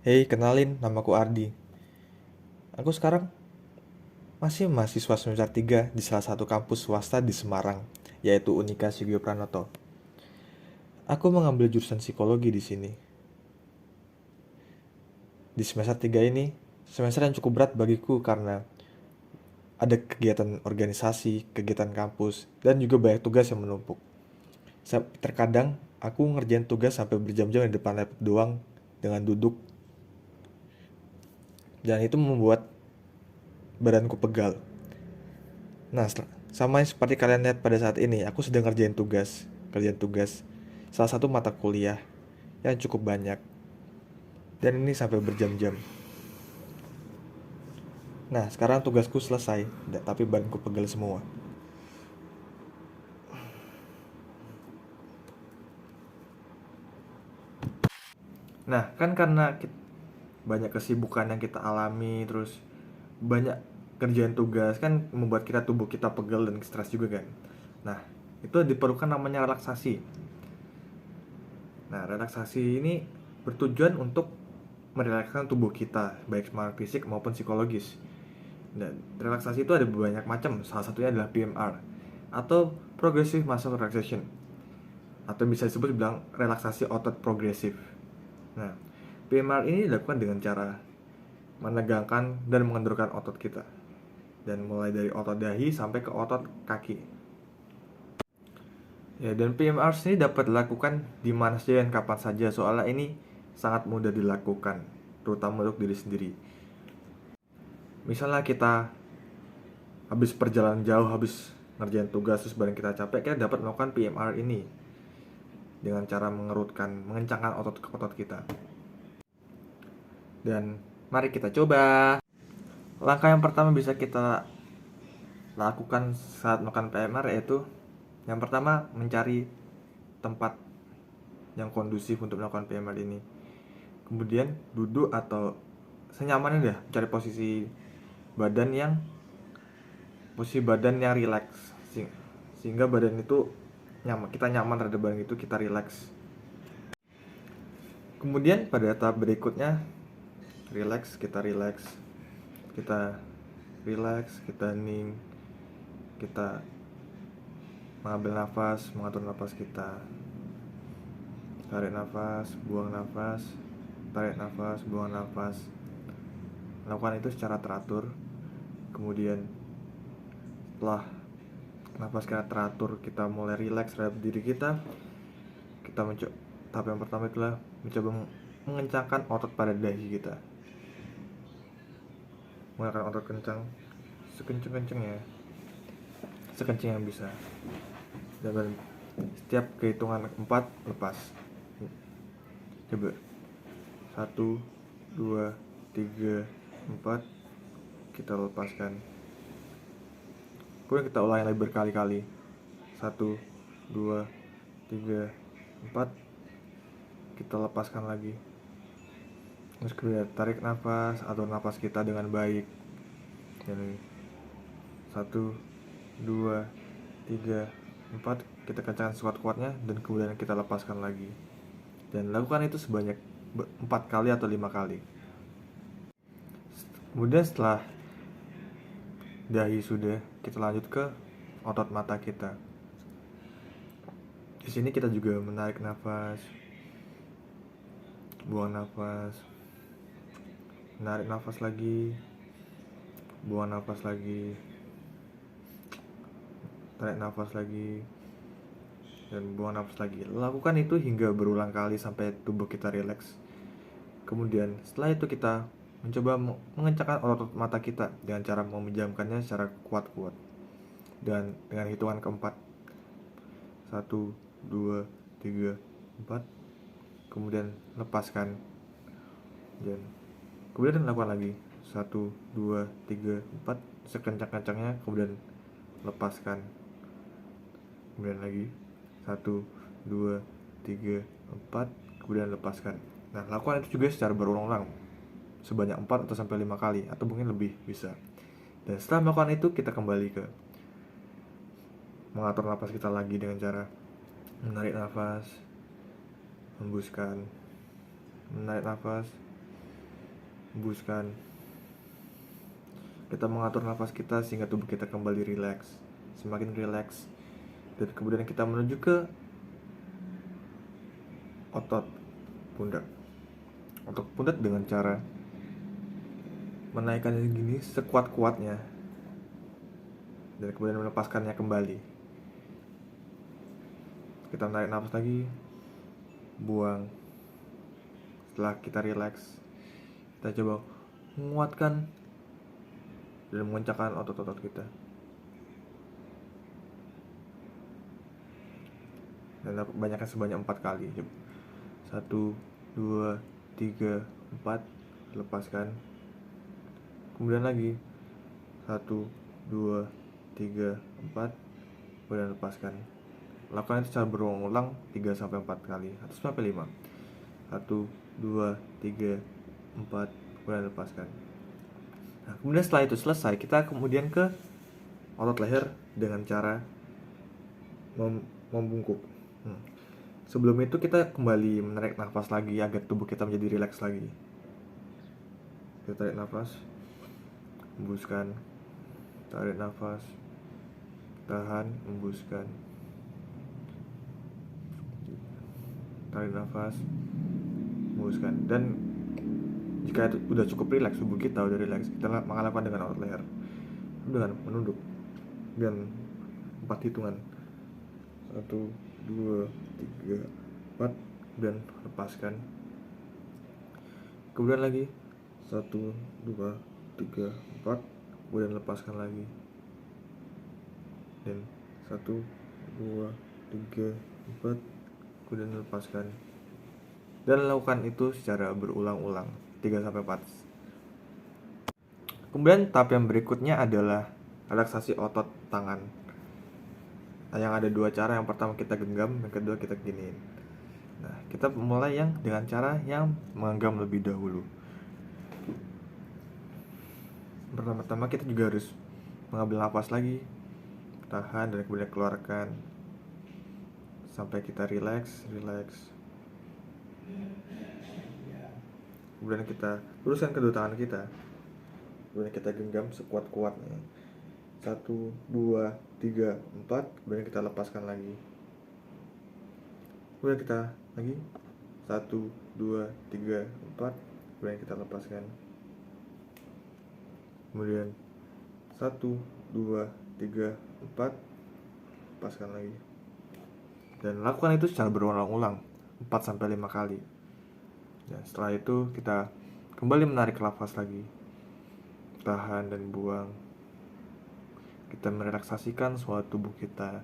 Hei, kenalin, namaku Ardi. Aku sekarang masih mahasiswa semester 3 di salah satu kampus swasta di Semarang, yaitu Unika Sugio Pranoto. Aku mengambil jurusan psikologi di sini. Di semester 3 ini, semester yang cukup berat bagiku karena ada kegiatan organisasi, kegiatan kampus, dan juga banyak tugas yang menumpuk. Terkadang, aku ngerjain tugas sampai berjam-jam di depan laptop doang dengan duduk, dan itu membuat badanku pegal. Nah, sama seperti kalian lihat pada saat ini, aku sedang kerjaan tugas, salah satu mata kuliah yang cukup banyak, dan ini sampai berjam-jam. Nah, sekarang tugasku selesai, tapi badanku pegel semua. Nah, kan karena banyak kesibukan yang kita alami, terus banyak kerjaan tugas, kan membuat tubuh kita pegel dan stres juga kan. Nah, itu diperlukan namanya relaksasi. Nah, relaksasi ini bertujuan untuk merelakskan tubuh kita, baik secara fisik maupun psikologis. Dan relaksasi itu ada banyak macam, salah satunya adalah PMR atau Progressive Muscle Relaxation, atau bisa disebut bilang relaksasi otot progresif. Nah, PMR ini dilakukan dengan cara menegangkan dan mengendurkan otot kita, dan mulai dari otot dahi sampai ke otot kaki. Ya, dan PMR ini dapat dilakukan di mana saja dan kapan saja, soalnya ini sangat mudah dilakukan, terutama untuk diri sendiri. Misalnya kita habis perjalanan jauh, habis ngerjain tugas, terus badan kita capek, kita dapat melakukan PMR ini dengan cara mengencangkan otot kita. Dan mari kita coba. Langkah yang pertama bisa kita lakukan saat melakukan PMR yaitu yang pertama mencari tempat yang kondusif untuk melakukan PMR ini. Kemudian duduk atau senyamannya deh, cari posisi badan yang rileks, sehingga badan itu nyaman, kita nyaman terhadap badan itu, kita rileks. Kemudian pada tahap berikutnya kita rileks, kita hening, kita mengambil nafas, mengatur nafas kita, tarik nafas, buang nafas, tarik nafas, buang nafas. Lakukan itu secara teratur. Kemudian setelah nafas kita teratur, kita mulai rileks terhadap diri kita. Tahap yang pertama itulah mencoba mengencangkan otot pada dahi kita, menggunakan otot kencang sekencang-kencangnya, sekencang yang bisa. Dan setiap kehitungan 4 lepas. Coba 1, 2, 3, 4, kita lepaskan. Kemudian kita ulangi lagi berkali-kali. 1, 2, 3, 4, kita lepaskan lagi. Terus kemudian tarik nafas, atur nafas kita dengan baik. Jadi 1, 2, 3, 4, kita kencangkan sekuat-kuatnya, dan kemudian kita lepaskan lagi. Dan lakukan itu sebanyak 4 kali atau 5 kali. Kemudian setelah dahi sudah, kita lanjut ke otot mata kita. Di sini kita juga menarik nafas, buang nafas, menarik nafas lagi, buang nafas lagi, tarik nafas lagi, dan buang nafas lagi. Lakukan itu hingga berulang kali sampai tubuh kita rileks. Kemudian setelah itu kita mencoba mengencangkan otot mata kita dengan cara memejamkannya secara kuat-kuat, dan dengan hitungan keempat, 1, 2, 3, 4, kemudian lepaskan, dan kemudian lakukan lagi 1, 2, 3, 4 sekencang-kencangnya, kemudian lepaskan, kemudian lagi 1, 2, 3, 4, kemudian lepaskan. Nah, lakukan itu juga secara berulang-ulang sebanyak 4 atau sampai 5 kali, atau mungkin lebih bisa. Dan setelah melakukan itu, kita kembali ke mengatur nafas kita lagi dengan cara menarik nafas, hembuskan, menarik nafas, hembuskan. Kita mengatur nafas kita sehingga tubuh kita kembali rileks, semakin rileks. Dan kemudian kita menuju ke otot pundak. Otot pundak dengan cara menaikkan gini sekuat-kuatnya dan kemudian melepaskannya kembali. Kita menarik nafas lagi, buang. Setelah kita rileks, kita coba menguatkan dan mengencangkan otot-otot kita. Dan banyakkan sebanyak 4 kali. 1, 2, 3, 4. Lepaskan. Kemudian lagi 1, 2, 3, 4. Kemudian lepaskan. Lakukan itu secara berulang-ulang 3-4 kali atau sampai 5. 1, 2, 3, 4. Kemudian lepaskan. Nah, kemudian setelah itu selesai, kita kemudian ke otot leher dengan cara membungkuk. Sebelum itu kita kembali menarik nafas lagi agar tubuh kita menjadi rileks lagi. Kita tarik nafas, hembuskan, tarik nafas, tahan, hembuskan, tarik nafas, hembuskan. Dan jika itu udah cukup rileks, tubuh kita udah rileks, kita melakukan dengan otot leher dengan menunduk dan 4 hitungan. 1, 2, 3, 4. Dan lepaskan. Kemudian lagi 1, 2, 3, 4. Kemudian lepaskan lagi. Dan 1, 2, 3, 4. Kemudian lepaskan. Dan lakukan itu secara berulang-ulang 3-4. Kemudian tahap yang berikutnya adalah relaksasi otot tangan. Yang ada 2 cara. Yang pertama kita genggam, yang kedua kita giniin. Nah, kita mulai dengan cara yang menggenggam lebih dahulu. Pertama-tama kita juga harus mengambil nafas lagi, tahan dan kemudian keluarkan sampai kita rileks. Kemudian kita luruskan kedua tangan kita. Kemudian kita genggam sekuat-kuatnya. 1, 2, 3, 4. Kemudian kita lepaskan lagi. Kemudian kita lagi 1, 2, 3, 4. Kemudian kita lepaskan. Kemudian 1, 2, 3, 4. Lepaskan lagi. Dan lakukan itu secara berulang-ulang 4-5 kali. Dan setelah itu kita kembali menarik nafas lagi, tahan dan buang. Kita merelaksasikan seluruh tubuh kita.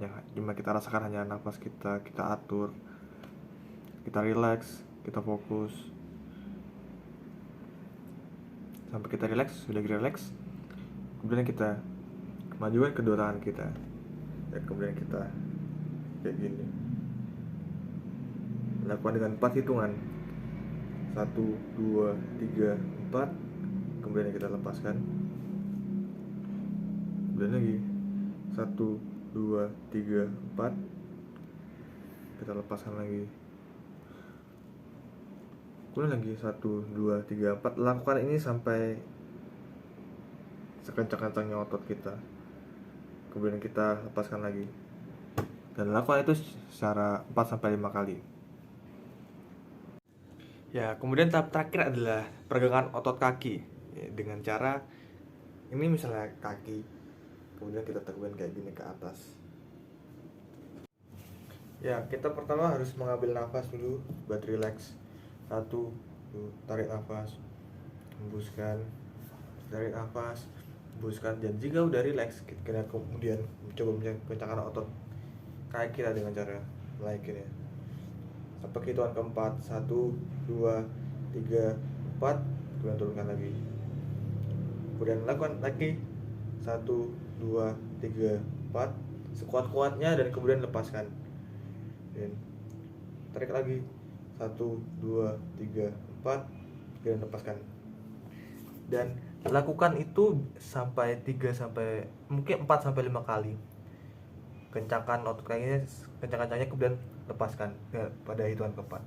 Yang cuma kita rasakan hanya nafas kita atur, kita rileks, kita fokus sampai kita rileks. Sudah rileks, kemudian kita majukan kedua tangan kita dan kemudian kita kayak gini, lakukan dengan 4 hitungan. 1, 2, 3, 4. Kemudian kita lepaskan. Kemudian lagi 1, 2, 3, 4. Kita lepaskan lagi. Kemudian lagi 1, 2, 3, 4. Lakukan ini sampai sekencang-kencangnya otot kita. Kemudian kita lepaskan lagi. Dan lakukan itu secara 4-5 kali. Ya, kemudian tahap terakhir adalah peregangan otot kaki. Ya, dengan cara ini misalnya kaki, kemudian kita tegukkan kayak gini ke atas. Ya, kita pertama harus mengambil nafas dulu buat relax. 1, tarik nafas, hembuskan, tarik nafas, hembuskan. Dan jika udah relax, kita kemudian coba mengencangkan otot kaki kita dengan cara naikin ya. Sampai hitungan keempat. 1, 2, 3, 4. Kemudian turunkan lagi. Kemudian lakukan lagi 1, 2, 3, 4 sekuat-kuatnya dan kemudian lepaskan. Dan tarik lagi 1, 2, 3, 4. Kemudian lepaskan. Dan lakukan itu sampai 4-5 kali. Kencangkan otot kakinya kencang-kencangnya, kemudian lepaskan pada hitungan keempat.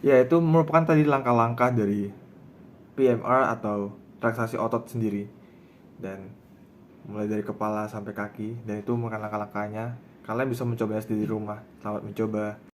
Ya, itu merupakan tadi langkah-langkah dari PMR atau relaksasi otot sendiri, dan mulai dari kepala sampai kaki, dan itu merupakan langkah-langkahnya. Kalian bisa mencobanya sendiri di rumah. Selamat mencoba.